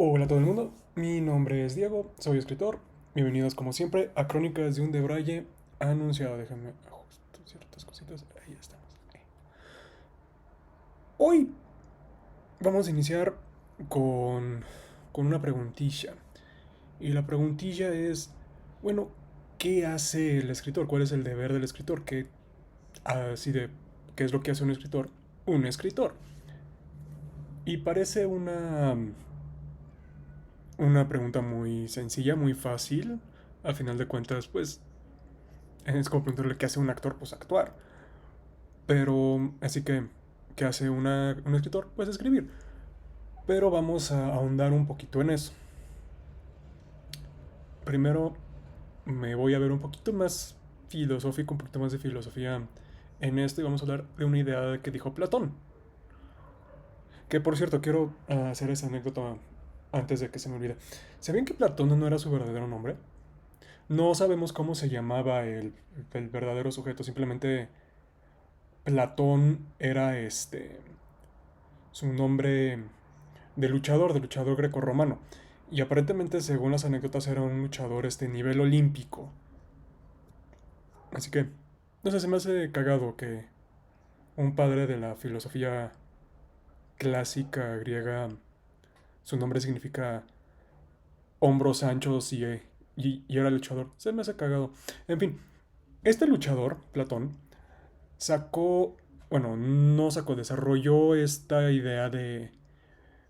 Hola a todo el mundo, mi nombre es Diego, soy escritor. Bienvenidos como siempre a Crónicas de un Debraye anunciado. Déjenme ajustar ciertas cositas. Ahí estamos. Hoy vamos a iniciar con, con una preguntilla. Y la preguntilla es, bueno, ¿qué hace el escritor? ¿Cuál es el deber del escritor? Así de, ¿qué es lo que hace un escritor? Un escritor. Y parece una pregunta muy sencilla, muy fácil. Al final de cuentas, pues es como preguntarle qué hace un actor, pues actuar. Pero, así que, ¿qué hace un escritor? Pues escribir. Pero vamos a ahondar un poquito en eso. Primero me voy a ver un poquito más filosófico, un poquito más de filosofía en esto y vamos a hablar de una idea que dijo Platón. Que por cierto, quiero hacer esa anécdota antes de que se me olvide. ¿Sabían que Platón no era su verdadero nombre? No sabemos cómo se llamaba el verdadero sujeto, simplemente Platón era su nombre de luchador grecorromano. Y aparentemente, según las anécdotas, era un luchador nivel olímpico. Así que, no sé, se me hace cagado que un padre de la filosofía clásica griega, su nombre significa hombros anchos y era luchador. Se me hace cagado. En fin, este luchador, Platón, sacó, bueno, no sacó, desarrolló esta idea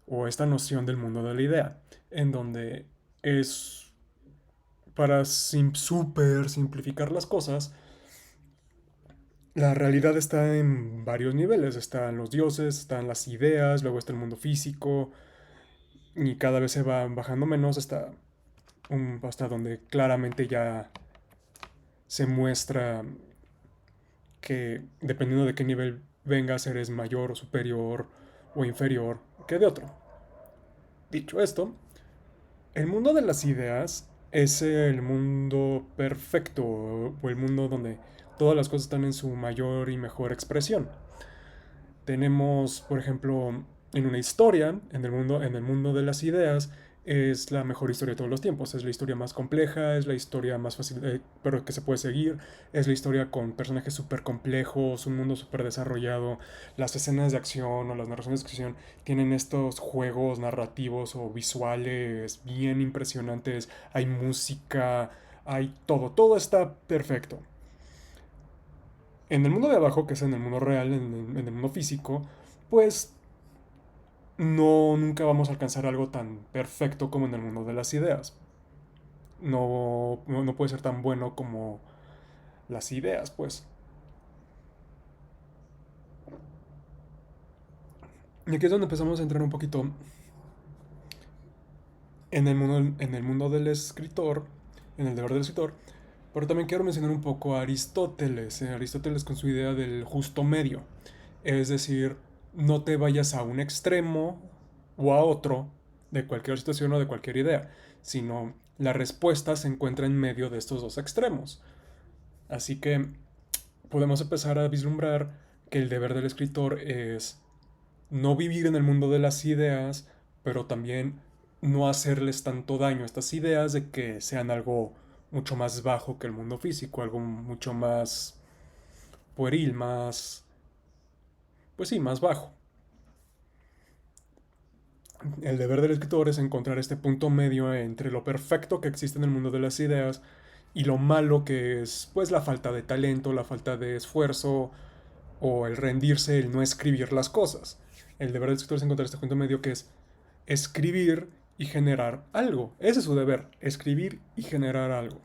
o esta noción del mundo de la idea, en donde es, para súper simplificar las cosas, la realidad está en varios niveles. Están los dioses, están las ideas, luego está el mundo físico, y cada vez se va bajando menos hasta donde claramente ya se muestra que dependiendo de qué nivel vengas, eres mayor o superior o inferior que de otro. Dicho esto, el mundo de las ideas es el mundo perfecto o el mundo donde todas las cosas están en su mayor y mejor expresión. Tenemos, por ejemplo, en una historia, en el mundo de las ideas, es la mejor historia de todos los tiempos. Es la historia más compleja, es la historia más fácil, pero que se puede seguir. Es la historia con personajes súper complejos, un mundo súper desarrollado. Las escenas de acción o las narraciones de acción tienen estos juegos narrativos o visuales bien impresionantes. Hay música, hay todo. Todo está perfecto. En el mundo de abajo, que es en el mundo real, en el mundo físico, pues no, nunca vamos a alcanzar algo tan perfecto como en el mundo de las ideas. No puede ser tan bueno como las ideas, pues. Y aquí es donde empezamos a entrar un poquito en el mundo del escritor, en el deber del escritor. Pero también quiero mencionar un poco a Aristóteles. Aristóteles con su idea del justo medio. Es decir, no te vayas a un extremo o a otro de cualquier situación o de cualquier idea, sino la respuesta se encuentra en medio de estos dos extremos. Así que podemos empezar a vislumbrar que el deber del escritor es no vivir en el mundo de las ideas, pero también no hacerles tanto daño a estas ideas de que sean algo mucho más bajo que el mundo físico, algo mucho más pueril, pues sí, más bajo. El deber del escritor es encontrar este punto medio entre lo perfecto que existe en el mundo de las ideas y lo malo que es, pues, la falta de talento, la falta de esfuerzo o el rendirse, el no escribir las cosas. El deber del escritor es encontrar este punto medio que es escribir y generar algo. Ese es su deber, escribir y generar algo.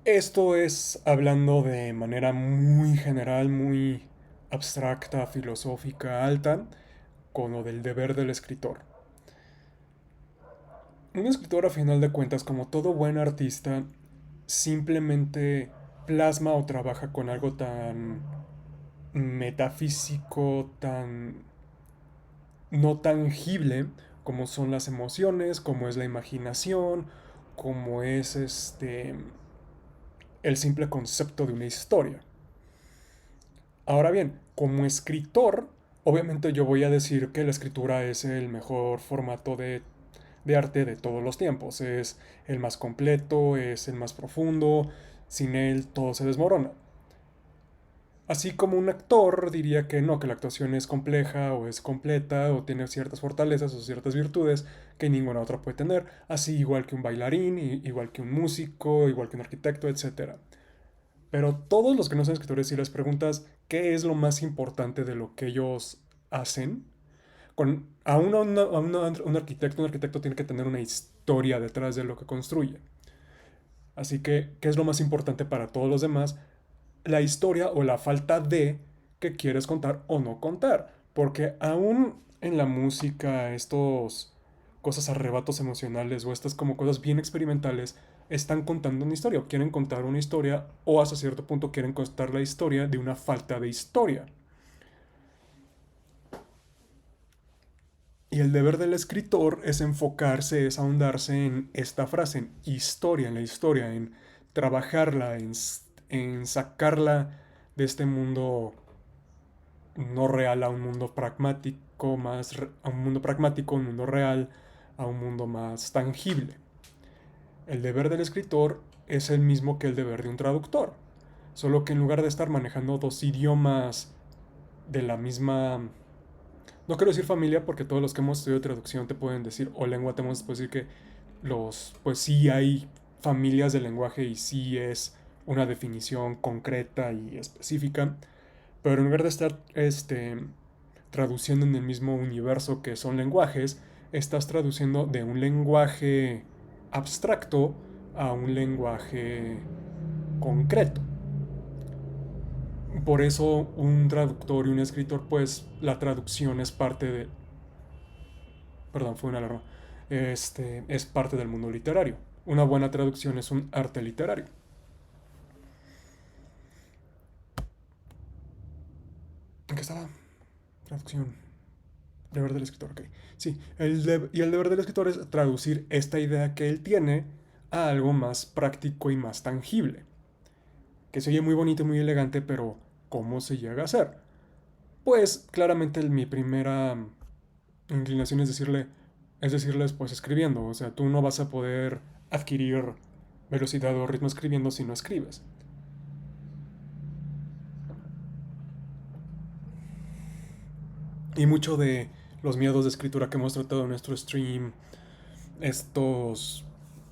Esto es hablando de manera muy general, muy abstracta, filosófica, alta, con lo del deber del escritor. Un escritor, a final de cuentas, como todo buen artista, simplemente plasma o trabaja con algo tan metafísico, tan no tangible como son las emociones, como es la imaginación, como es el simple concepto de una historia. Ahora bien, como escritor, Obviamente yo voy a decir que la escritura es el mejor formato de arte de todos los tiempos. Es el más completo, es el más profundo. Sin él todo se desmorona. Así como un actor diría que no, que la actuación es compleja o es completa o tiene ciertas fortalezas o ciertas virtudes que ninguna otra puede tener. Así igual que un bailarín, igual que un músico, igual que un arquitecto, etcétera. Pero todos los que no son escritores, si les preguntas qué es lo más importante de lo que ellos hacen, un arquitecto tiene que tener una historia detrás de lo que construye. Así que, ¿qué es lo más importante para todos los demás? La historia o la falta de que quieres contar o no contar. Porque aún en la música, estos cosas arrebatos emocionales o estas como cosas bien experimentales están contando una historia o quieren contar una historia o hasta cierto punto quieren contar la historia de una falta de historia. Y el deber del escritor es enfocarse, es ahondarse en esta frase, en historia, en la historia, en trabajarla, en sacarla de este mundo no real a un mundo pragmático, a un mundo pragmático, un mundo real, a un mundo más tangible. El deber del escritor es el mismo que el deber de un traductor, solo que en lugar de estar manejando dos idiomas de la misma, no quiero decir familia porque todos los que hemos estudiado traducción te pueden decir, o lengua te podemos decir que pues sí hay familias de lenguaje y sí es una definición concreta y específica, pero en lugar de estar traduciendo en el mismo universo que son lenguajes, estás traduciendo de un lenguaje abstracto a un lenguaje concreto. Por eso un traductor y un escritor, pues la traducción es parte de... Perdón, fue una alarma. Es parte del mundo literario. Una buena traducción es un arte literario. ¿En qué estaba? Traducción. Deber del escritor, ok. Sí, y el deber del escritor es traducir esta idea que él tiene a algo más práctico y más tangible. Que se oye muy bonito y muy elegante, pero ¿cómo se llega a hacer? Pues claramente mi primera inclinación es decirles pues escribiendo. O sea, tú no vas a poder adquirir velocidad o ritmo escribiendo si no escribes. Y mucho de los miedos de escritura que hemos tratado en nuestro stream, estos,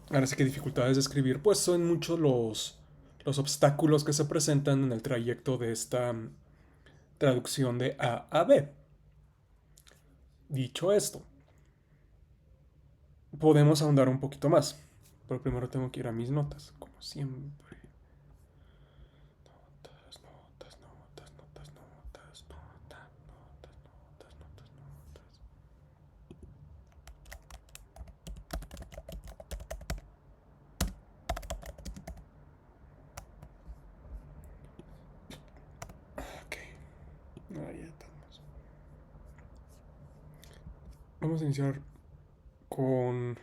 ahora sí que dificultades de escribir, pues son muchos los obstáculos que se presentan en el trayecto de esta traducción de A a B. Dicho esto, podemos ahondar un poquito más. Pero primero tengo que ir a mis notas, como siempre. Notas, notas, notas, notas, notas, notas, notas, notas, notas, notas. Ok, ahí estamos. Vamos a iniciar con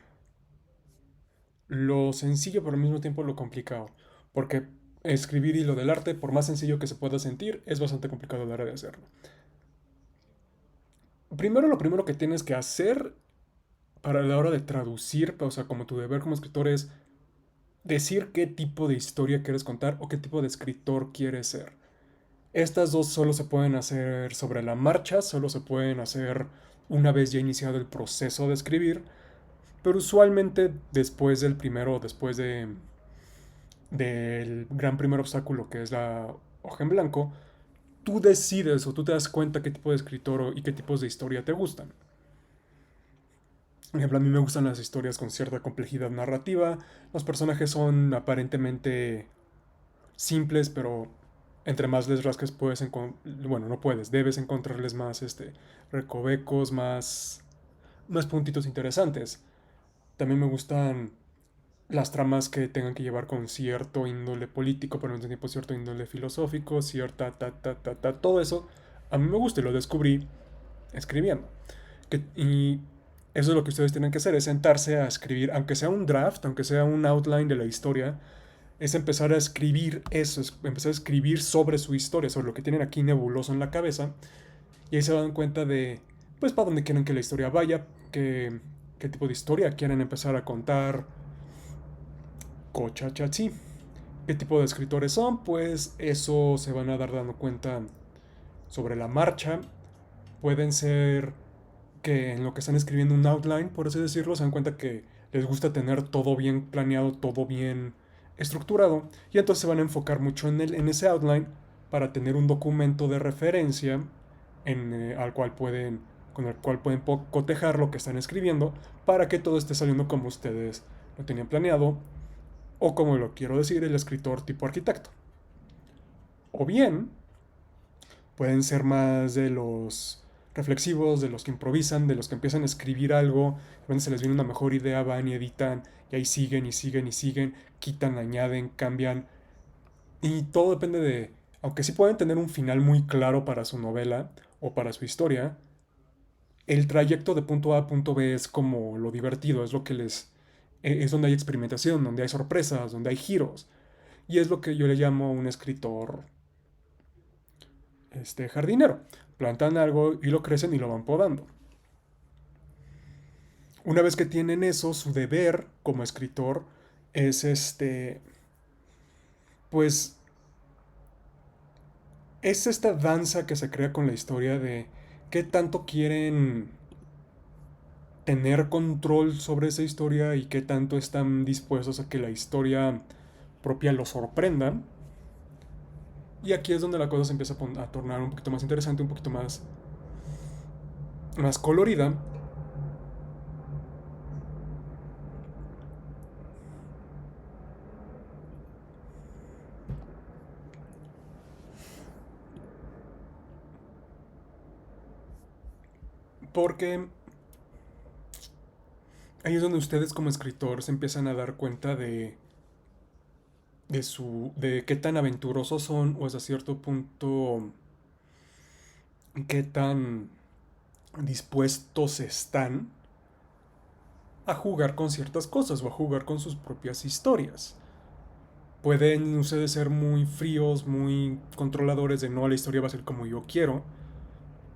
lo sencillo, pero al mismo tiempo lo complicado. Porque escribir y lo del arte, por más sencillo que se pueda sentir, es bastante complicado a la hora de hacerlo. Primero, lo primero que tienes que hacer para la hora de traducir, o sea, como tu deber como escritor es decir qué tipo de historia quieres contar o qué tipo de escritor quieres ser. Estas dos solo se pueden hacer sobre la marcha, solo se pueden hacer una vez ya iniciado el proceso de escribir, pero usualmente después del primero, después del gran primer obstáculo que es la hoja en blanco, tú decides o tú te das cuenta qué tipo de escritor y qué tipos de historia te gustan. Por ejemplo, a mí me gustan las historias con cierta complejidad narrativa. Los personajes son aparentemente simples, pero entre más les rasques puedes bueno, no puedes, debes encontrarles más recovecos, más puntitos interesantes. También me gustan las tramas que tengan que llevar con cierto índole político, pero al mismo tiempo cierto índole filosófico, cierta todo eso a mí me gusta y lo descubrí escribiendo. Y eso es lo que ustedes tienen que hacer, es sentarse a escribir, aunque sea un draft, aunque sea un outline de la historia, es empezar a escribir eso, es empezar a escribir sobre su historia, sobre lo que tienen aquí nebuloso en la cabeza, Y ahí se dan cuenta de, pues, para dónde quieren que la historia vaya, qué tipo de historia quieren empezar a contar, cochachachi. ¿Qué tipo de escritores son? Pues eso se van a dar dando cuenta sobre la marcha. Pueden ser que en lo que están escribiendo un outline, por así decirlo, se dan cuenta que les gusta tener todo bien planeado, todo bien estructurado, y entonces se van a enfocar mucho en ese outline para tener un documento de referencia al cual pueden, con el cual pueden cotejar lo que están escribiendo para que todo esté saliendo como ustedes lo tenían planeado, o como lo quiero decir, el escritor tipo arquitecto. O bien, pueden ser más de los reflexivos, de los que improvisan, de los que empiezan a escribir algo, de repente se les viene una mejor idea, van y editan, y ahí siguen y siguen y siguen, quitan, añaden, cambian, y todo depende de, aunque sí pueden tener un final muy claro para su novela o para su historia, el trayecto de punto A a punto B es como lo divertido, es lo que es donde hay experimentación, donde hay sorpresas, donde hay giros, y es lo que yo le llamo un escritor jardinero. Plantan algo y lo crecen y lo van podando. Una vez que tienen eso, su deber como escritor es pues es esta danza que se crea con la historia de qué tanto quieren tener control sobre esa historia y qué tanto están dispuestos a que la historia propia los sorprenda. Y aquí es donde la cosa se empieza a tornar un poquito más interesante, un poquito más colorida. Porque ahí es donde ustedes como escritor se empiezan a dar cuenta de qué tan aventurosos son o hasta cierto punto qué tan dispuestos están a jugar con ciertas cosas o a jugar con sus propias historias. Pueden ustedes ser muy fríos, muy controladores de no, la historia va a ser como yo quiero,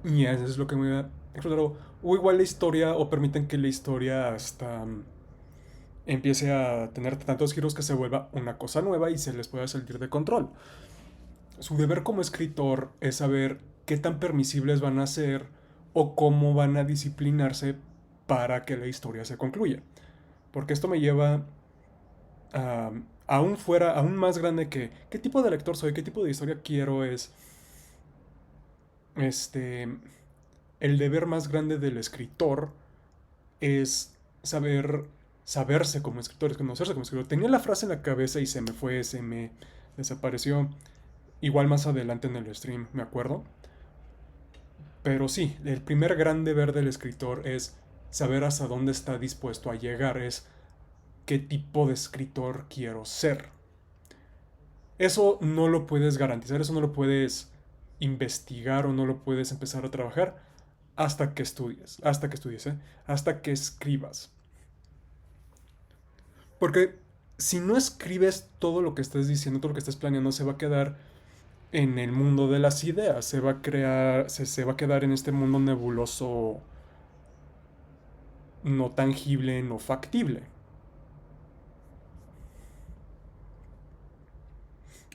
y eso es lo que me da. Claro, o igual la historia, o permiten que la historia hasta empiece a tener tantos giros que se vuelva una cosa nueva y se les pueda salir de control. Su deber como escritor es saber qué tan permisibles van a ser o cómo van a disciplinarse para que la historia se concluya. Porque esto me lleva a, aún fuera, aún más grande que qué tipo de lector soy, qué tipo de historia quiero es este el deber más grande del escritor es saberse como escritor, es conocerse como escritor. Tenía la frase en la cabeza y se me fue, se me desapareció. Igual más adelante en el stream, me acuerdo. Pero sí, el primer gran deber del escritor es saber hasta dónde está dispuesto a llegar, es qué tipo de escritor quiero ser. Eso no lo puedes garantizar, eso no lo puedes investigar o no lo puedes empezar a trabajar hasta que estudies, ¿eh? Hasta que escribas. Porque si no escribes todo lo que estás diciendo, todo lo que estás planeando, se va a quedar en el mundo de las ideas, se va a crear, se va a quedar en este mundo nebuloso, no tangible, no factible.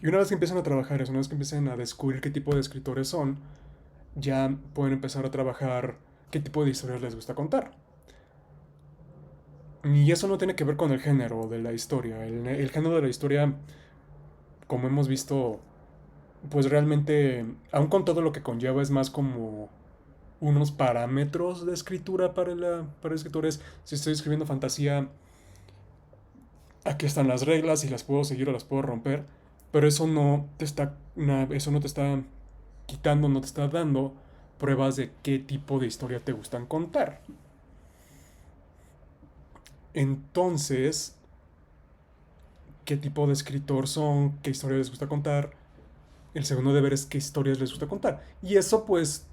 Y una vez que empiezan a trabajar eso, una vez que empiezan a descubrir qué tipo de escritores son, ya pueden empezar a trabajar qué tipo de historias les gusta contar. Y eso no tiene que ver con el género de la historia. El género de la historia, como hemos visto, pues realmente, aun con todo lo que conlleva, es más como unos parámetros de escritura para escritores. Si estoy escribiendo fantasía, aquí están las reglas y las puedo seguir o las puedo romper. Pero eso no te está quitando, no te está dando pruebas de qué tipo de historia te gustan contar. Entonces, qué tipo de escritor son, qué historias les gusta contar. El segundo deber es qué historias les gusta contar. Y eso pues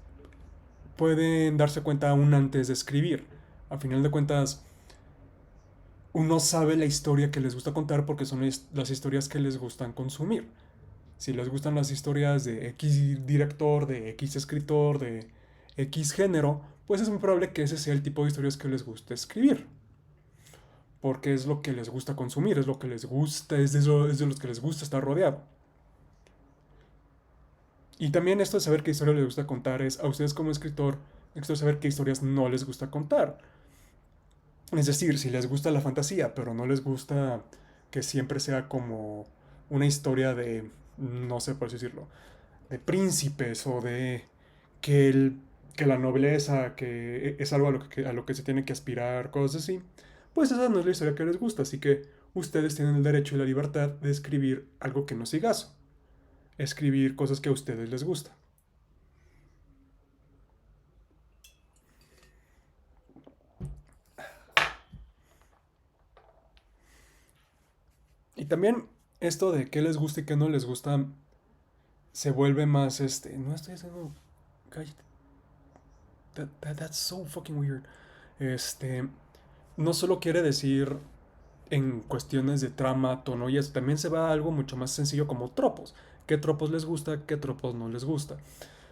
pueden darse cuenta aún antes de escribir. A final de cuentas, uno sabe la historia que les gusta contar porque son las historias que les gustan consumir. Si les gustan las historias de X director, de X escritor, de X género, pues es muy probable que ese sea el tipo de historias que les guste escribir. Porque es lo que les gusta consumir, es lo que les gusta, es de los que les gusta estar rodeado. Y también esto de saber qué historia les gusta contar es a ustedes como escritor, esto de saber qué historias no les gusta contar. Es decir, si les gusta la fantasía, pero no les gusta que siempre sea como una historia de, no sé por así decirlo, de príncipes o de que, que la nobleza, que es algo a lo que se tiene que aspirar, cosas así, pues esa no es la historia que les gusta. Así que ustedes tienen el derecho y la libertad de escribir algo que no siga eso. Escribir cosas que a ustedes les gustan. Y también esto de qué les gusta y qué no les gusta se vuelve más no estoy haciendo, cállate, that's so fucking weird. Este, no solo quiere decir en cuestiones de trama, tono y eso, también se va a algo mucho más sencillo como tropos. ¿Qué tropos les gusta? ¿Qué tropos no les gusta?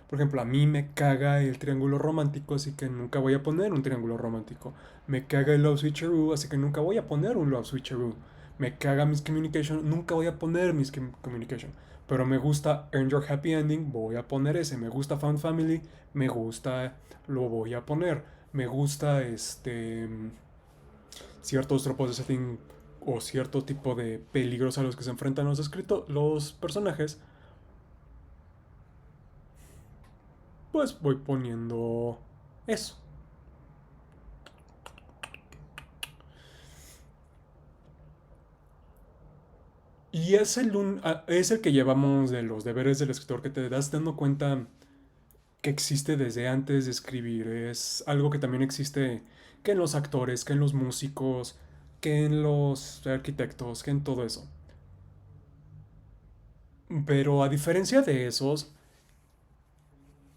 Por ejemplo, a mí me caga el triángulo romántico, así que nunca voy a poner un triángulo romántico. Me caga el love switcheroo, así que nunca voy a poner un love switcheroo. Me caga miscommunication, nunca voy a poner miscommunication. Pero me gusta Earn Your Happy Ending, voy a poner ese. Me gusta Found Family, me gusta, lo voy a poner. Me gusta ciertos tropos de setting o cierto tipo de peligros a los que se enfrentan los personajes, pues voy poniendo eso. Y es el que llevamos de los deberes del escritor, que te das dando cuenta que existe desde antes de escribir. Es algo que también existe que en los actores, que en los músicos, que en los arquitectos, que en todo eso. Pero a diferencia de esos,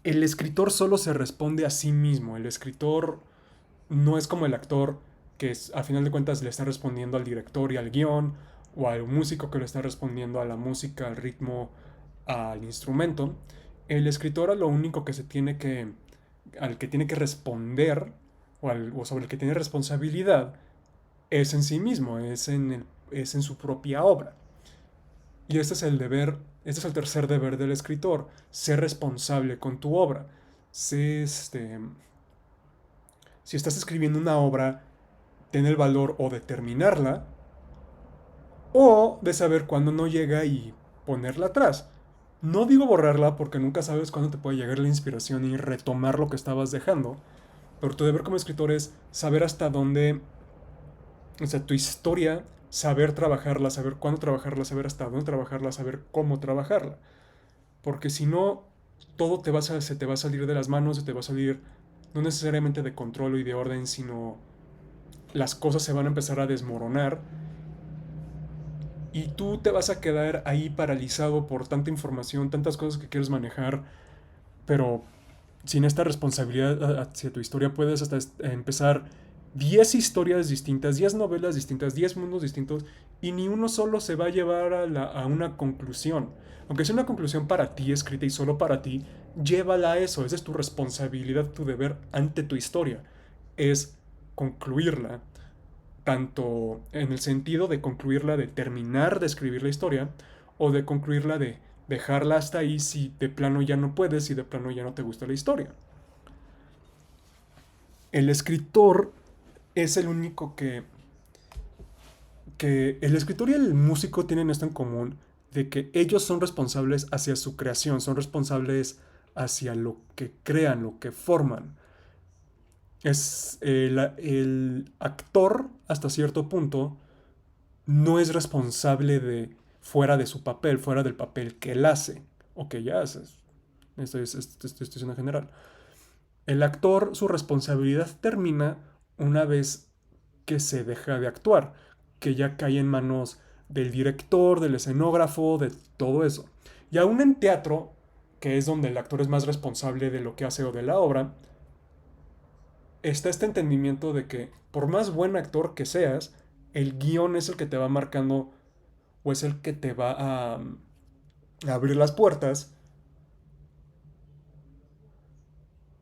el escritor solo se responde a sí mismo. El escritor no es como el actor que a final de cuentas le está respondiendo al director y al guión, o al músico que le está respondiendo a la música, al ritmo, al instrumento. El escritor a lo único que se tiene que, al que tiene que responder, o sobre el que tiene responsabilidad, es en sí mismo, es en su propia obra. Y este es el deber, este es el tercer deber del escritor, ser responsable con tu obra. Sé, si estás escribiendo una obra, ten el valor o de terminarla o de saber cuándo no llega y ponerla atrás. No digo borrarla porque nunca sabes cuándo te puede llegar la inspiración y retomar lo que estabas dejando, pero tu deber como escritor es saber hasta dónde, o sea, tu historia, saber trabajarla, saber cuándo trabajarla, saber hasta dónde trabajarla, saber cómo trabajarla. Porque si no, todo se te va a salir de las manos, se te va a salir no necesariamente de control y de orden, sino las cosas se van a empezar a desmoronar y tú te vas a quedar ahí paralizado por tanta información, tantas cosas que quieres manejar, pero sin esta responsabilidad hacia tu historia puedes hasta empezar 10 historias distintas, 10 novelas distintas, 10 mundos distintos y ni uno solo se va a llevar a una conclusión. Aunque sea una conclusión para ti, escrita y solo para ti, llévala a eso. Esa es tu responsabilidad, tu deber ante tu historia. Es concluirla, tanto en el sentido de concluirla, de terminar de escribir la historia, o de concluirla de dejarla hasta ahí si de plano ya no puedes, si de plano ya no te gusta la historia. El escritor es el único que el escritor y el músico tienen esto en común, de que ellos son responsables hacia su creación, son responsables hacia lo que crean, lo que forman. Es el actor, hasta cierto punto, no es responsable de fuera de su papel, fuera del papel que él hace o que ella hace. Esto es una general. El actor, su responsabilidad termina una vez que se deja de actuar, que ya cae en manos del director, del escenógrafo, de todo eso. Y aún en teatro, que es donde el actor es más responsable de lo que hace o de la obra, está este entendimiento de que por más buen actor que seas, el guión es el que te va marcando o es el que te va a abrir las puertas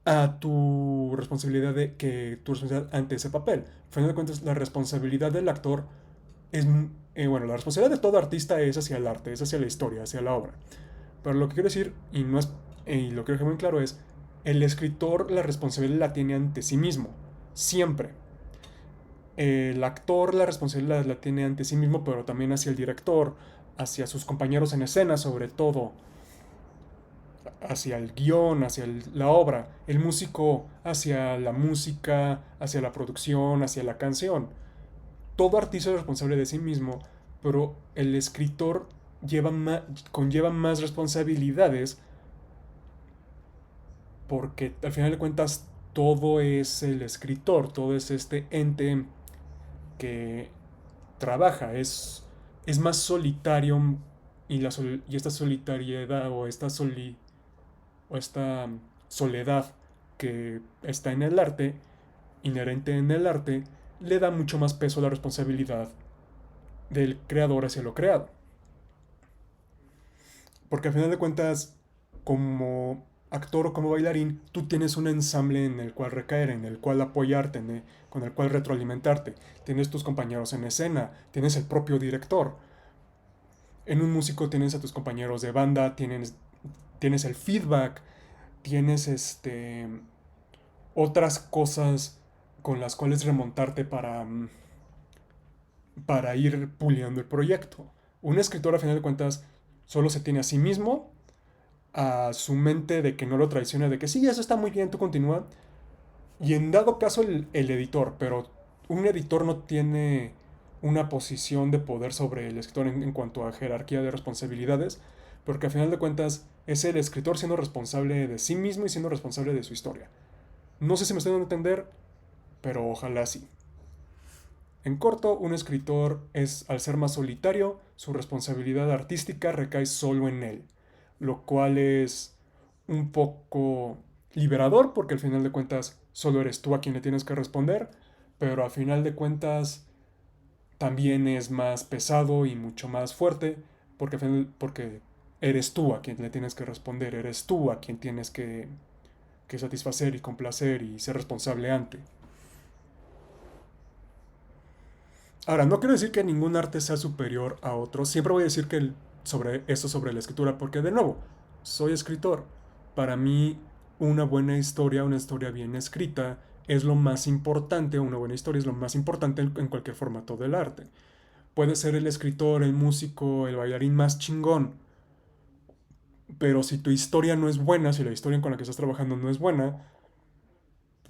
a tu responsabilidad tu responsabilidad ante ese papel. Al final de cuentas, la responsabilidad del actor es, bueno, la responsabilidad de todo artista es hacia el arte, es hacia la historia, hacia la obra. Pero lo que quiero decir, y no es, y lo que quiero dejar muy claro es, el escritor la responsabilidad la tiene ante sí mismo, siempre. El actor la responsabilidad la tiene ante sí mismo, pero también hacia el director, hacia sus compañeros en escena, sobre todo, hacia el guión, hacia la obra, el músico hacia la música, hacia la producción, hacia la canción. Todo artista es responsable de sí mismo, pero el escritor lleva conlleva más responsabilidades porque al final de cuentas todo es el escritor, todo es este ente que trabaja, es más solitario y esta solitariedad o esta soledad que está en el arte, inherente en el arte, le da mucho más peso a la responsabilidad del creador hacia lo creado. Porque al final de cuentas, como actor o como bailarín, tú tienes un ensamble en el cual recaer, en el cual apoyarte, con el cual retroalimentarte. Tienes tus compañeros en escena, tienes el propio director. En un músico tienes a tus compañeros de banda, tienes el feedback, tienes otras cosas con las cuales remontarte para ir puliendo el proyecto. Un escritor, a final de cuentas, solo se tiene a sí mismo, a su mente de que no lo traiciona, de que sí, eso está muy bien, tú continúa. Y en dado caso el editor, pero un editor no tiene una posición de poder sobre el escritor en cuanto a jerarquía de responsabilidades, porque a final de cuentas es el escritor siendo responsable de sí mismo y siendo responsable de su historia. No sé si me estoy dando a entender, pero ojalá sí. En corto, un escritor es, al ser más solitario, su responsabilidad artística recae solo en él, lo cual es un poco liberador porque al final de cuentas solo eres tú a quien le tienes que responder, pero al final de cuentas también es más pesado y mucho más fuerte porque eres tú a quien le tienes que responder, eres tú a quien tienes que satisfacer y complacer y ser responsable ante. Ahora, no quiero decir que ningún arte sea superior a otro. Siempre voy a decir que sobre esto sobre la escritura, porque de nuevo, soy escritor. Para mí, una historia bien escrita, es lo más importante. Una buena historia es lo más importante en cualquier formato del arte. Puede ser el escritor, el músico, el bailarín más chingón, pero si tu historia no es buena, si la historia con la que estás trabajando no es buena,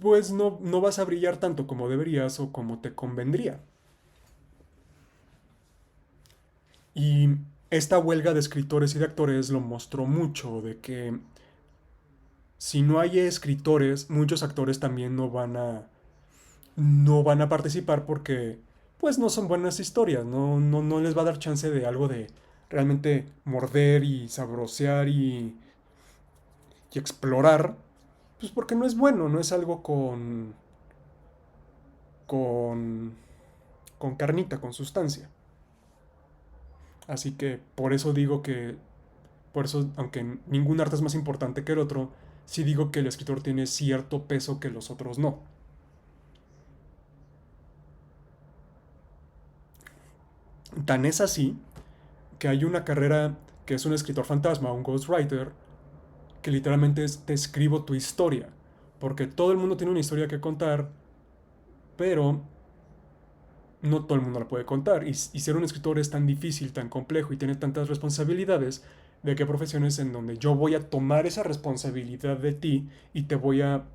pues no vas a brillar tanto como deberías o como te convendría. Y esta huelga de escritores y de actores lo mostró mucho, de que si no hay escritores, muchos actores también no van a participar porque pues no son buenas historias, no les va a dar chance de algo de realmente morder y sabrosear y explorar, pues porque no es bueno, no es algo con, con carnita, con sustancia. Así que por eso digo que por eso, aunque ningún arte es más importante que el otro, sí digo que el escritor tiene cierto peso que los otros no. Tan es así que hay una carrera que es un escritor fantasma, un ghostwriter, que literalmente es te escribo tu historia. Porque todo el mundo tiene una historia que contar, pero no todo el mundo la puede contar. Y ser un escritor es tan difícil, tan complejo y tiene tantas responsabilidades de que hay profesiones en donde yo voy a tomar esa responsabilidad de ti y te voy a...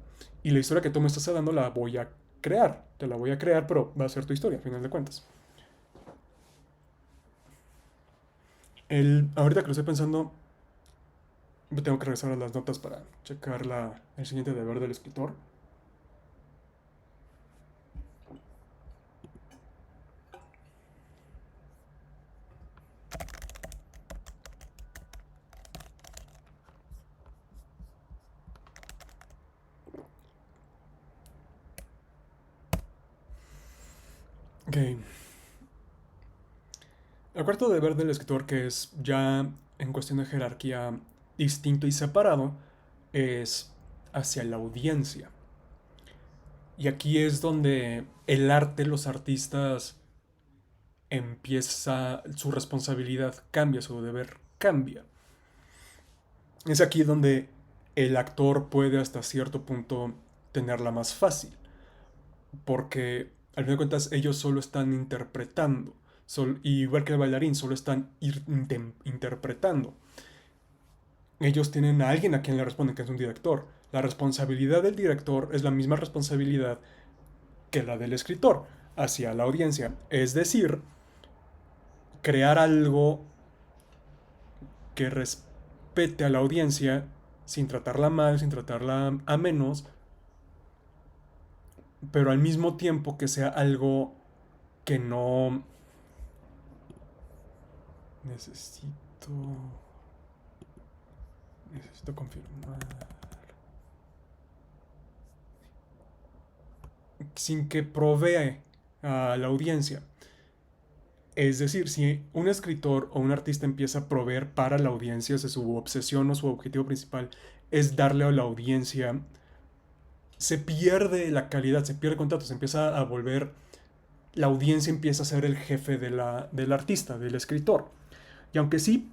Y la historia que tú me estás dando la voy a crear. Te la voy a crear, pero va a ser tu historia, a final de cuentas. Ahorita que lo estoy pensando, tengo que regresar a las notas para checar el siguiente deber del escritor. Ok. El cuarto deber del escritor, que es ya en cuestión de jerarquía distinto y separado, es hacia la audiencia. Y aquí es donde el arte, los artistas, empieza, su responsabilidad cambia, su deber cambia. Es aquí donde el actor puede hasta cierto punto tenerla más fácil, porque al fin de cuentas ellos solo están interpretando, igual que el bailarín, solo están interpretando. Ellos tienen a alguien a quien le responden, que es un director. La responsabilidad del director es la misma responsabilidad que la del escritor hacia la audiencia, es decir, crear algo que respete a la audiencia sin tratarla mal, sin tratarla a menos, pero al mismo tiempo que sea algo que no necesito necesito confirmar, sin que provee a la audiencia. Es decir, si un escritor o un artista empieza a proveer para la audiencia, si su obsesión o su objetivo principal es darle a la audiencia, se pierde la calidad, se pierde el contacto, se empieza a volver, la audiencia empieza a ser el jefe del artista, del escritor. Y aunque sí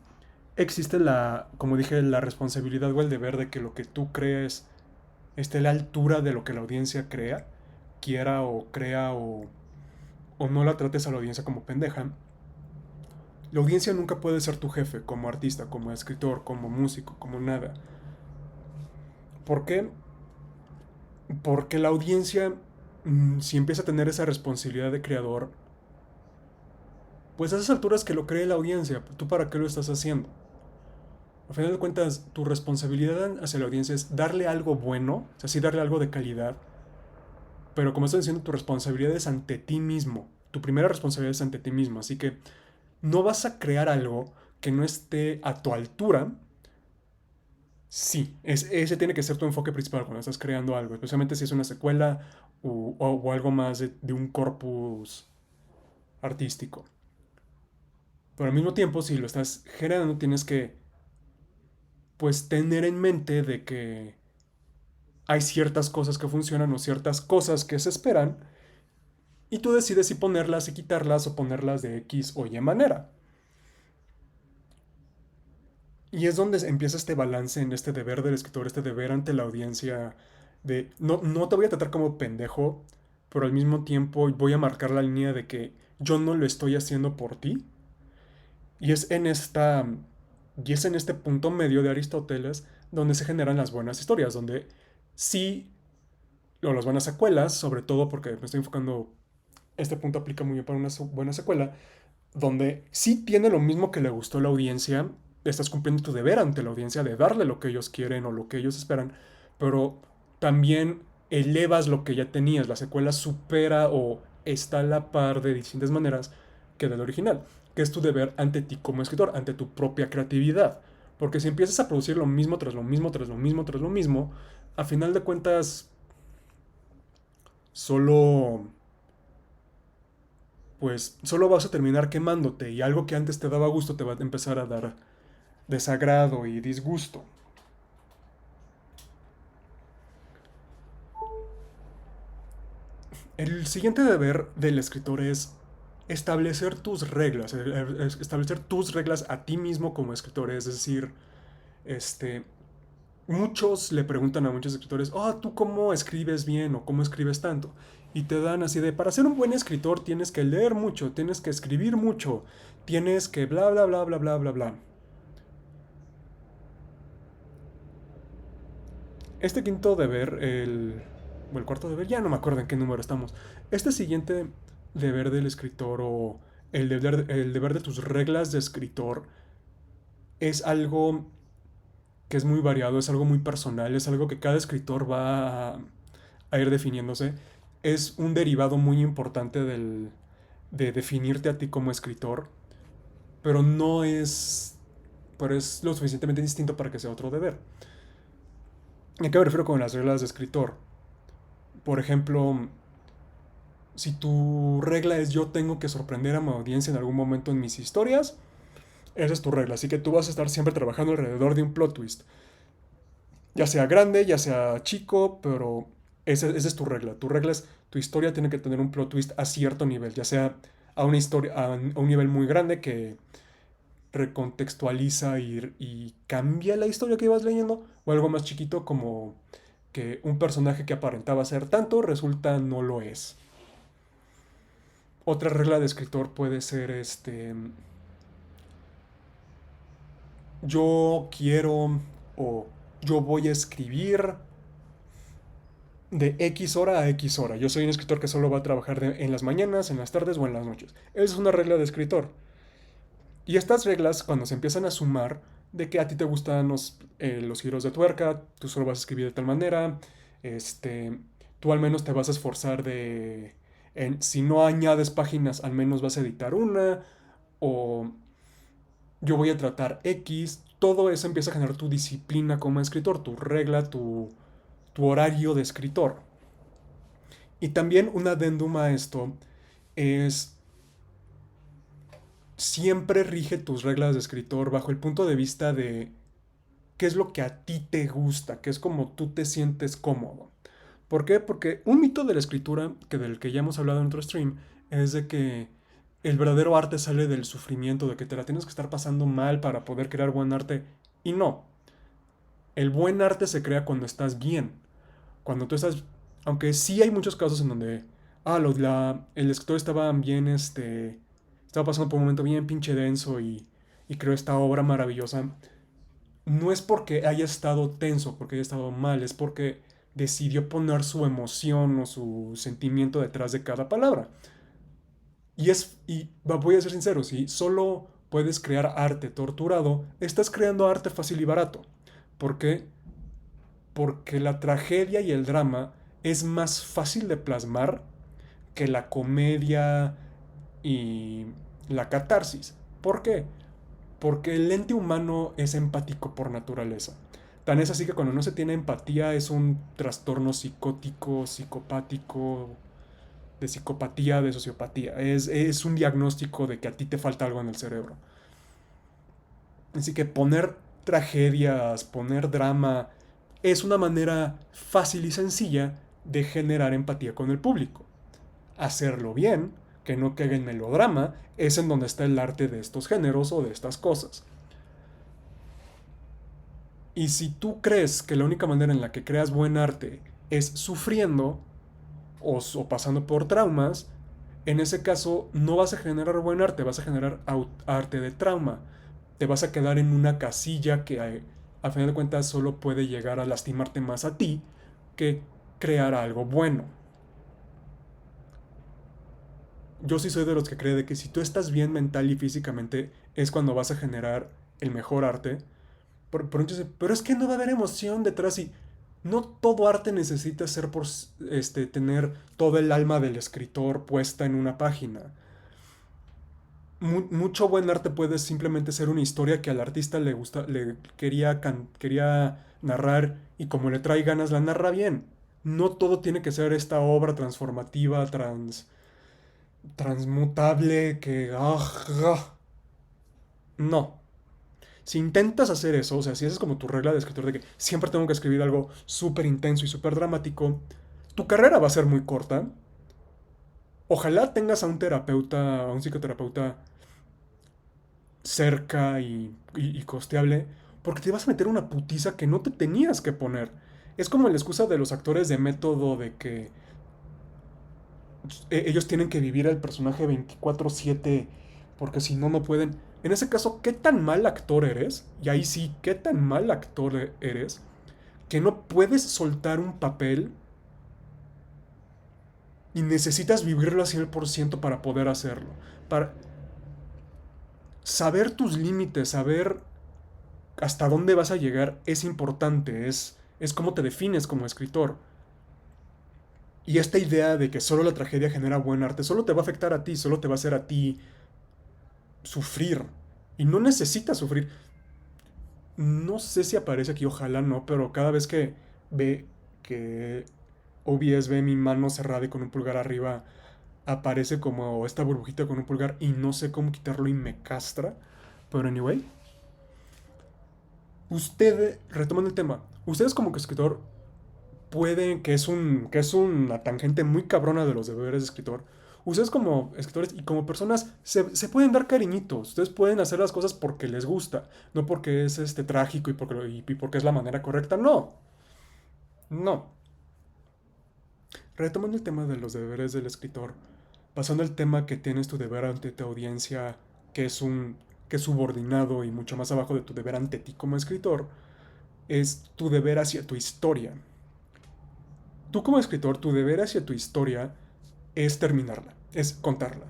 existe la, como dije, la responsabilidad o el deber de que lo que tú crees esté a la altura de lo que la audiencia quiera o crea o no la trates a la audiencia como pendeja, la audiencia nunca puede ser tu jefe como artista, como escritor, como músico, como nada. ¿Por qué? Porque la audiencia, si empieza a tener esa responsabilidad de creador, pues a esas alturas que lo cree la audiencia, ¿tú para qué lo estás haciendo? Al final de cuentas, tu responsabilidad hacia la audiencia es darle algo bueno, o sea, sí darle algo de calidad, pero como estoy diciendo, tu responsabilidad es ante ti mismo. Tu primera responsabilidad es ante ti mismo, así que no vas a crear algo que no esté a tu altura. Sí, ese tiene que ser tu enfoque principal cuando estás creando algo, especialmente si es una secuela o algo más de un corpus artístico. Pero al mismo tiempo, si lo estás generando, tienes que, pues, tener en mente de que hay ciertas cosas que funcionan o ciertas cosas que se esperan, y tú decides si ponerlas y quitarlas o ponerlas de X o Y manera. Y es donde empieza este balance en este deber del escritor, este deber ante la audiencia de no te voy a tratar como pendejo, pero al mismo tiempo voy a marcar la línea de que yo no lo estoy haciendo por ti. Y es en esta y es en este punto medio de Aristóteles donde se generan las buenas historias, donde sí, o las buenas secuelas, sobre todo porque me estoy enfocando, este punto aplica muy bien para una buena secuela, donde sí tiene lo mismo que le gustó a la audiencia, estás cumpliendo tu deber ante la audiencia de darle lo que ellos quieren o lo que ellos esperan, pero también elevas lo que ya tenías, la secuela supera o está a la par de distintas maneras que del original, que es tu deber ante ti como escritor, ante tu propia creatividad, porque si empiezas a producir lo mismo tras lo mismo, tras lo mismo, tras lo mismo, a final de cuentas solo pues solo vas a terminar quemándote y algo que antes te daba gusto te va a empezar a dar desagrado y disgusto. El siguiente deber del escritor es establecer tus reglas, establecer tus reglas a ti mismo como escritor, es decir, este, muchos le preguntan a muchos escritores, oh, ¿tú cómo escribes bien o cómo escribes tanto? Y te dan así de, para ser un buen escritor tienes que leer mucho, tienes que escribir mucho, tienes que bla, bla, bla, bla, bla, bla, bla. Este quinto deber, o el cuarto deber, ya no me acuerdo en qué número estamos. Este siguiente deber del escritor o el deber de tus reglas de escritor es algo que es muy variado, es algo muy personal, es algo que cada escritor va a ir definiéndose. Es un derivado muy importante de definirte a ti como escritor, pero no es, pero es lo suficientemente distinto para que sea otro deber. ¿A qué me refiero con las reglas de escritor? Por ejemplo, si tu regla es yo tengo que sorprender a mi audiencia en algún momento en mis historias, esa es tu regla. Así que tú vas a estar siempre trabajando alrededor de un plot twist. Ya sea grande, ya sea chico, pero esa es tu regla. Tu regla es, tu historia tiene que tener un plot twist a cierto nivel, ya sea a una historia, a un nivel muy grande que recontextualiza y cambia la historia que ibas leyendo, o algo más chiquito como que un personaje que aparentaba ser tanto resulta no lo es. Otra regla de escritor puede ser yo quiero o yo voy a escribir de X hora a X hora. Yo soy un escritor que solo va a trabajar en las mañanas, en las tardes o en las noches. Esa es una regla de escritor. Y estas reglas, cuando se empiezan a sumar, de que a ti te gustan los giros de tuerca, tú solo vas a escribir de tal manera, este, tú al menos te vas a esforzar si no añades páginas, al menos vas a editar una, o yo voy a tratar X, todo eso empieza a generar tu disciplina como escritor, tu regla, tu horario de escritor. Y también un adendum a esto es siempre rige tus reglas de escritor bajo el punto de vista de qué es lo que a ti te gusta, qué es como tú te sientes cómodo. ¿Por qué? Porque un mito de la escritura, que del que ya hemos hablado en otro stream, es de que el verdadero arte sale del sufrimiento, de que te la tienes que estar pasando mal para poder crear buen arte. Y no, el buen arte se crea cuando estás bien. Cuando tú estás... Aunque sí hay muchos casos en donde... el escritor estaba bien, estaba pasando por un momento bien pinche denso y creó esta obra maravillosa. No es porque haya estado tenso, porque haya estado mal, es porque decidió poner su emoción o su sentimiento detrás de cada palabra. Voy a ser sincero, si solo puedes crear arte torturado, estás creando arte fácil y barato. ¿Por qué? Porque la tragedia y el drama es más fácil de plasmar que la comedia y la catarsis. ¿Por qué? Porque el ente humano es empático por naturaleza. Tan es así que cuando no se tiene empatía es un trastorno psicótico, psicopático, de psicopatía, de sociopatía. Es un diagnóstico de que a ti te falta algo en el cerebro. Así que poner tragedias, poner drama, es una manera fácil y sencilla de generar empatía con el público. Hacerlo bien, que no caiga en melodrama, es en donde está el arte de estos géneros o de estas cosas. Y si tú crees que la única manera en la que creas buen arte es sufriendo o pasando por traumas, en ese caso no vas a generar buen arte, vas a generar arte de trauma. Te vas a quedar en una casilla que a final de cuentas solo puede llegar a lastimarte más a ti que crear algo bueno. Yo sí soy de los que cree de que si tú estás bien mental y físicamente es cuando vas a generar el mejor arte. Pero es que no va a haber emoción detrás y no todo arte necesita ser por tener todo el alma del escritor puesta en una página. Mucho buen arte puede simplemente ser una historia que al artista le gusta, quería narrar y como le trae ganas la narra bien. No todo tiene que ser esta obra transformativa, transmutable, no. Si intentas hacer eso, o sea, si esa es como tu regla de escritor de que siempre tengo que escribir algo súper intenso y súper dramático, tu carrera va a ser muy corta. Ojalá tengas a un terapeuta, a un psicoterapeuta cerca y costeable, porque te vas a meter una putiza que no te tenías que poner. Es como la excusa de los actores de método de que ellos tienen que vivir al personaje 24/7 porque si no, no pueden. En ese caso, ¿qué tan mal actor eres? Y ahí sí, ¿qué tan mal actor eres? Que no puedes soltar un papel y necesitas vivirlo al 100% para poder hacerlo. Para saber tus límites, saber hasta dónde vas a llegar es importante, es cómo te defines como escritor. Y esta idea de que solo la tragedia genera buen arte, solo te va a afectar a ti, solo te va a hacer a ti sufrir. Y no necesitas sufrir. No sé si aparece aquí, ojalá no, pero cada vez que ve que OBS ve mi mano cerrada y con un pulgar arriba, aparece como esta burbujita con un pulgar y no sé cómo quitarlo y me castra. Pero anyway, Retomando el tema, ustedes como escritor pueden, que es una tangente muy cabrona de los deberes de escritor, ustedes como escritores y como personas se pueden dar cariñitos, ustedes pueden hacer las cosas porque les gusta, no porque es trágico y porque es la manera correcta, no, no. Retomando el tema de los deberes del escritor, pasando al tema que tienes tu deber ante tu audiencia, que es que es subordinado y mucho más abajo de tu deber ante ti como escritor, es tu deber hacia tu historia. Tú como escritor, tu deber hacia tu historia es terminarla, es contarla.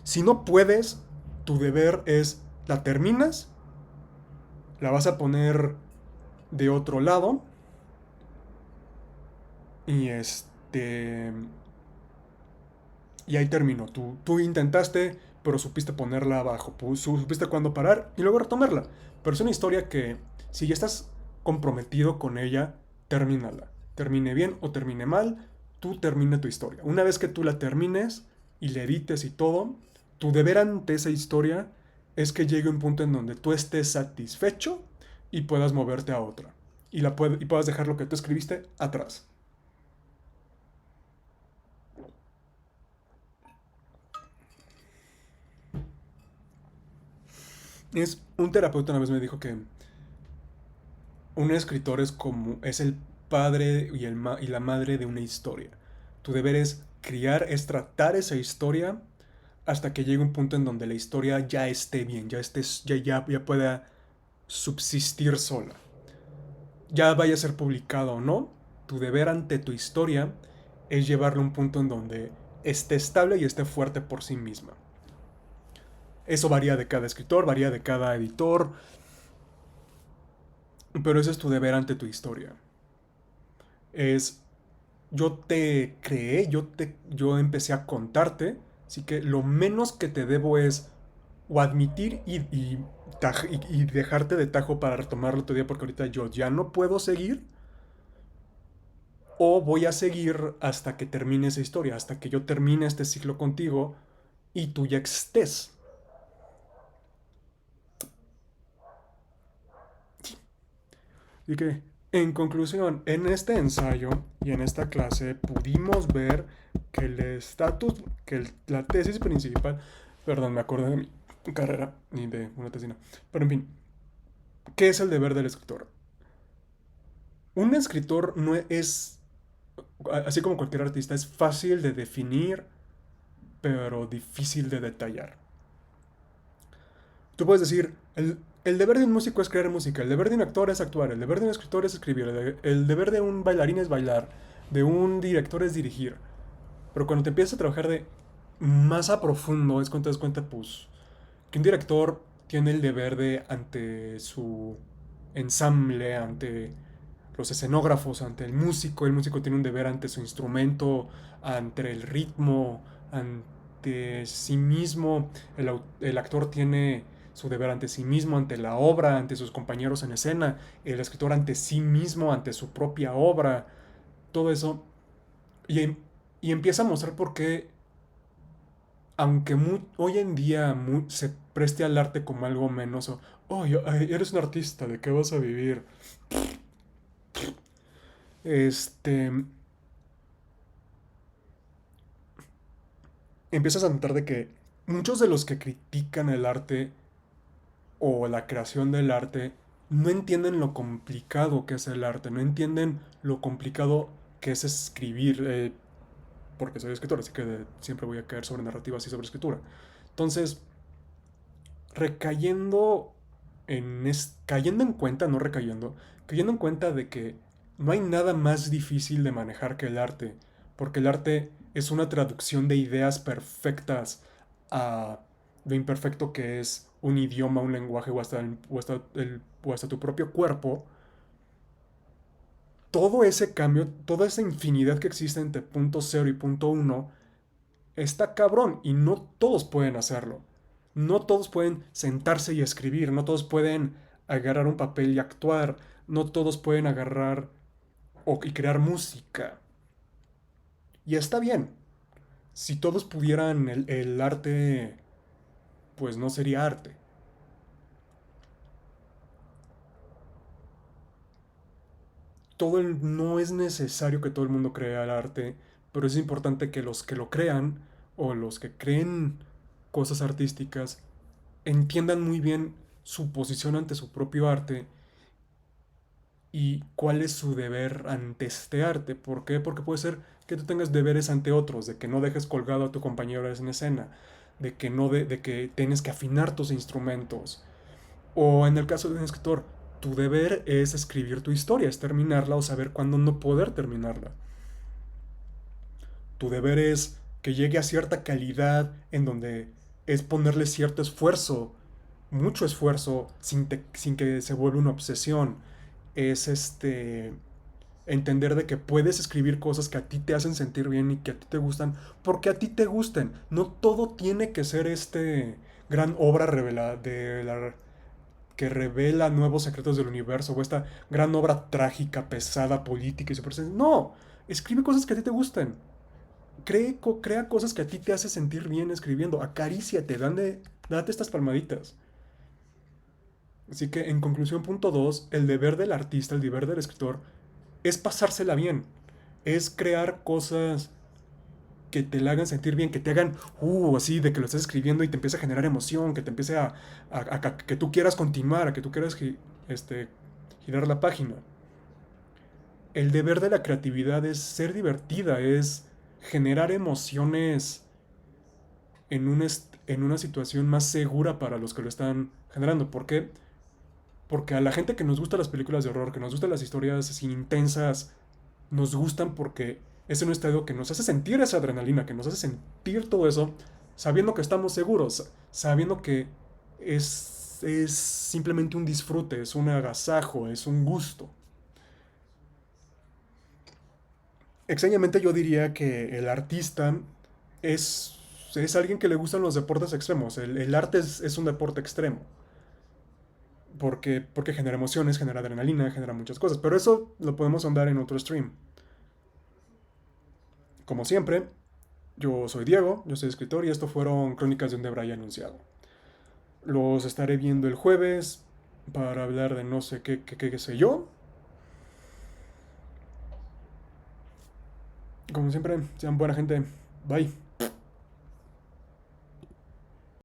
Si no puedes, tu deber es la terminas, la vas a poner de otro lado y y ahí terminó. Tú intentaste, pero supiste ponerla abajo, supiste cuándo parar y luego retomarla. Pero es una historia que, si ya estás comprometido con ella, termínala. Termine bien o termine mal, tú termina tu historia. Una vez que tú la termines y la edites y todo, tu deber ante esa historia es que llegue un punto en donde tú estés satisfecho y puedas moverte a otra. Y puedas dejar lo que tú escribiste atrás. Un terapeuta una vez me dijo que un escritor es el padre y la madre de una historia. Tu deber es criar, es tratar esa historia hasta que llegue un punto en donde la historia ya esté bien, ya pueda subsistir sola. Ya vaya a ser publicado o no, tu deber ante tu historia es llevarla a un punto en donde esté estable y esté fuerte por sí misma. Eso varía de cada escritor, varía de cada editor, pero ese es tu deber ante tu historia. Es yo te creé, yo empecé a contarte, así que lo menos que te debo es o admitir y dejarte de tajo para retomarlo otro día porque ahorita yo ya no puedo seguir, o voy a seguir hasta que termine esa historia, hasta que yo termine este ciclo contigo y tú ya estés. Así que, en conclusión, en este ensayo y en esta clase pudimos ver que la tesis principal, perdón, me acordé de mi carrera y de una tesina, pero en fin, ¿qué es el deber del escritor? Un escritor no es, así como cualquier artista, es fácil de definir, pero difícil de detallar. Tú puedes decir, el deber de un músico es crear música, el deber de un actor es actuar, el deber de un escritor es escribir, el deber de un bailarín es bailar, de un director es dirigir. Pero cuando te empiezas a trabajar de más a profundo, es cuando te das cuenta, pues, que un director tiene el deber de, ante su ensamble, ante los escenógrafos, ante el músico tiene un deber ante su instrumento, ante el ritmo, ante sí mismo, el actor tiene su deber ante sí mismo, ante la obra, ante sus compañeros en escena, el escritor ante sí mismo, ante su propia obra, todo eso. Y, y empieza a mostrar por qué, aunque hoy en día se preste al arte como algo menos, ay, eres un artista, ¿de qué vas a vivir? Este, empiezas a notar de que muchos de los que critican el arte o la creación del arte no entienden lo complicado que es el arte, no entienden lo complicado que es escribir, porque soy escritor, así que siempre voy a caer sobre narrativas y sobre escritura. Entonces, recayendo cayendo en cuenta, no recayendo, cayendo en cuenta de que no hay nada más difícil de manejar que el arte, porque el arte es una traducción de ideas perfectas a lo imperfecto que es un idioma, un lenguaje o hasta tu propio cuerpo. Todo ese cambio, toda esa infinidad que existe entre punto cero y punto uno, está cabrón y no todos pueden hacerlo. No todos pueden sentarse y escribir, no todos pueden agarrar un papel y actuar, no todos pueden agarrar y crear música. Y está bien. Si todos pudieran, el arte, pues no sería arte. no es necesario que todo el mundo crea el arte, pero es importante que los que lo crean o los que creen cosas artísticas entiendan muy bien su posición ante su propio arte y cuál es su deber ante este arte. ¿Por qué? Porque puede ser que tú tengas deberes ante otros, de que no dejes colgado a tu compañero en escena, de que no de que tienes que afinar tus instrumentos. O en el caso de un escritor, tu deber es escribir tu historia, es terminarla o saber cuándo no poder terminarla. Tu deber es que llegue a cierta calidad en donde es ponerle cierto esfuerzo, mucho esfuerzo, sin que se vuelva una obsesión. Es entender de que puedes escribir cosas que a ti te hacen sentir bien y que a ti te gustan, porque a ti te gusten. No todo tiene que ser gran obra revelada que revela nuevos secretos del universo o esta gran obra trágica, pesada, política y super. No, escribe cosas que a ti te gusten. Crea cosas que a ti te hace sentir bien escribiendo. Acaríciate, date estas palmaditas. Así que en conclusión, punto 2, el deber del artista, el deber del escritor, es pasársela bien. Es crear cosas que te la hagan sentir bien, que te hagan, así, de que lo estés escribiendo y te empiece a generar emoción, que te empiece a que tú quieras continuar, a que tú quieras girar la página. El deber de la creatividad es ser divertida, es generar emociones en una situación más segura para los que lo están generando. ¿Por qué? Porque a la gente que nos gustan las películas de horror, que nos gustan las historias así intensas, nos gustan porque es un estado que nos hace sentir esa adrenalina, que nos hace sentir todo eso, sabiendo que estamos seguros, sabiendo que es simplemente un disfrute, es un agasajo, es un gusto. Extrañamente yo diría que el artista es alguien que le gustan los deportes extremos. El arte es un deporte extremo. Porque genera emociones, genera adrenalina, genera muchas cosas. Pero eso lo podemos ahondar en otro stream. Como siempre, yo soy Diego, yo soy escritor y esto fueron Crónicas de un Debray anunciado. Los estaré viendo el jueves para hablar de no sé qué sé yo. Como siempre, sean buena gente. Bye.